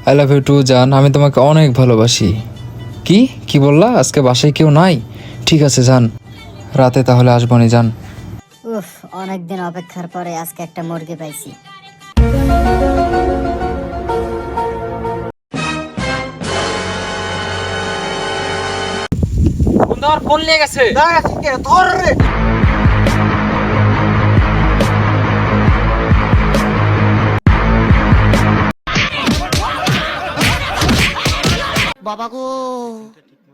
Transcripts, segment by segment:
I love you two জান, আমি তোমাকে অনেক ভালোবাসি। কি কি বললা? আজকে বাসায় কেউ নাই? ঠিক আছে জান, রাতে তাহলে আসবনি জান। উফ, অনেকদিন অপেক্ষার পরে আজকে একটা মুরগি পাইছি। তোমার ফোন নিয়ে গেছে। ধর রে। বাবা গো,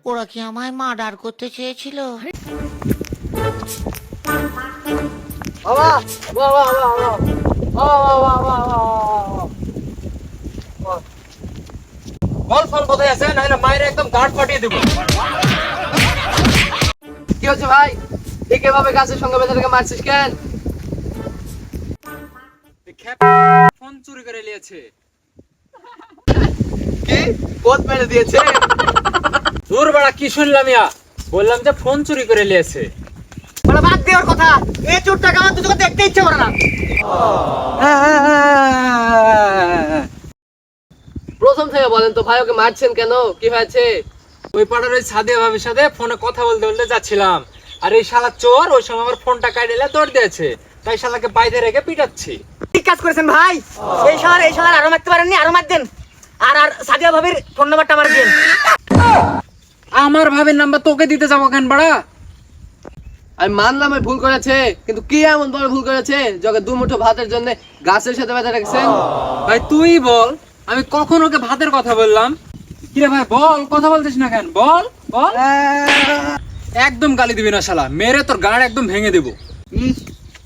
ওরা কি আমায় মার্ডার করতে চেয়েছিল? বাবা বাবা বাবা বাবা বাবা বল ফোন কোথায় আছে, নাহলে মায়ের একদম গার্ড পাঠিয়ে দেবো। কি হচ্ছে ভাই? ঠিক এভাবে গাছের সঙ্গে বেঁধে রেখে মারছিস কেন? ফোন চুরি করে নিয়েছে। কি পথ মেরে দিয়েছে? দূর বাড়া, কি শুনলাম ইয়া? বললাম যে ফোন চুরি করে নিয়েছে। বড় বাদ দেওয়ার কথা, এই চোরটাকে আমার তোকে দেখতে ইচ্ছে করে না। প্রথম থেকে বলেন তো ভাই, ওকে মারছেন কেন? কি হয়েছে? ওই পাড়ার ওই সাদিয়া ভাবির সাথে ফোনে কথা বলতে বলতে যাচ্ছিলাম, আর এই শালা চোর ওই সময় আমার ফোনটা কাটে নিয়ে দৌড় দিয়েছে, তাই শালাকে বাইরে রেখে পিটাচ্ছি। ঠিক কাজ করেছেন ভাই। এই শালার আরো মারতে পারেননি, আরো মার দেন। আর সাদিয়া ভাবির ফোন নাম্বারটা আমার দেন। আমার ভাবির নাম্বার তোকে দিতে যাবো কেন বাড়া? আমি মানলাম আমি ভুল করেছে, কিন্তু কি এমন বড় ভুল করেছে যখন দু মুঠো ভাতের জন্য গাছের সাথে বেঁধে রেখেছেন? ভাই তুই বল, আমি কখন ওকে ভাতের কথা বললাম? কিরে ভাই বল, কথা বলছিস না কেন? বল বল। একদম গালি দিবি না শালা, মেরে তোর গাড় একদম ভেঙে দেবো।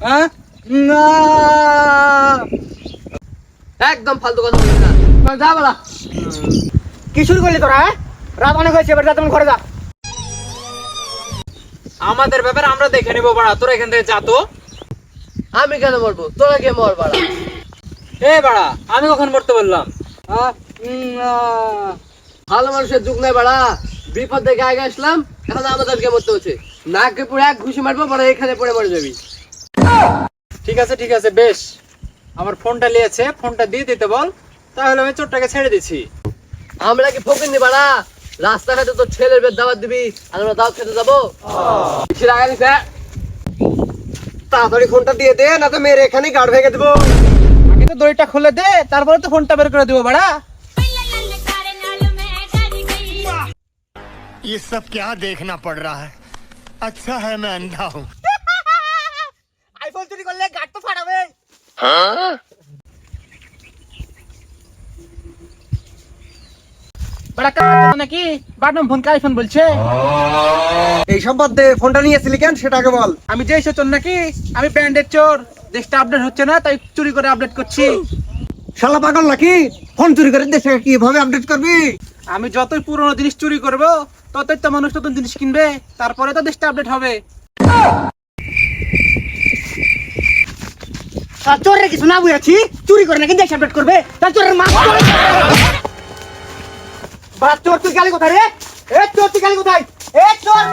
হ্যাঁ, না, একদম ফালতু কথা বলবি না। যা বলা। কি শুরু করলি তোরা? রাত অনেক হয়েছে, এবার যা, তুমি ঘরে যা। আমাদের ব্যাপার আমরা দেখে নিবো বাড়া, তোরা এখান থেকে যা তো। আমি কেন মরবো? তোরা গিয়ে মর বাড়া। এ বাড়া, আমি কখন মরতে বললাম? ভালো মানুষের যুগ নাই বাড়া। বিপদ দেখে আগে আসলাম, এখন আমাদেরকে মরতে হচ্ছে। নাকে পুরো এক ঘুষি মারবো, বড় এখানে পড়ে মরে যাবি। ঠিক আছে বেশ, আমার ফোনটা নিয়েছে, ফোনটা দিয়ে দিতে বল, তাহলে আমি চোরটাকে ছেড়ে দিচ্ছি। আমরা কি ফকির নি বাড়া? রাস্তাঘাটে তো ছেলের বেদ দাওয়াত দিবি, আর আমরা দাওয়াত খেতে যাবো? তাড়াতাড়ি ফোনটা দিয়ে দে, না তো মেরে এখানে গাড় ভেঙে দেবো। আগে তো দড়িটা খুলে দে, তারপরে তো ফোনটা বের করে দেবো বাড়া। ये सब क्या देखना पड़ रहा है? अच्छा है मैं अंधा हूँ। আইফোন চুরি করলে গাড় তো ফাটাবে। বাড়া কাজ নাকি? বাটন ফোন কাই ফোন বলছে? এই সম্বন্ধে ফোনটা নিয়েছিলি কেন সেটা আগে বল। আমি যে এসে চোর নাকি? আমি ব্যান্ডের চোর, দেশটা আপডেট হচ্ছে না তাই চুরি করে আপডেট করছি। শালা পাগল নাকি? ফোন চুরি করে দেশে কিভাবে আপডেট করবি? আমি যতই পুরনো জিনিস চুরি করব, ততই তো মানুষ নতুন জিনিস কিনবে, তারপরে তো দেশটা আপডেট হবে। চোরের কিছু না বুঝাচ্ছি, চুরি করে নাকি দেশ আপডেট করবে? তার চোরের মা চোর, তুই গালি কোথায় রে? এ চোর, তুই গালি কোথায়? এ চোর!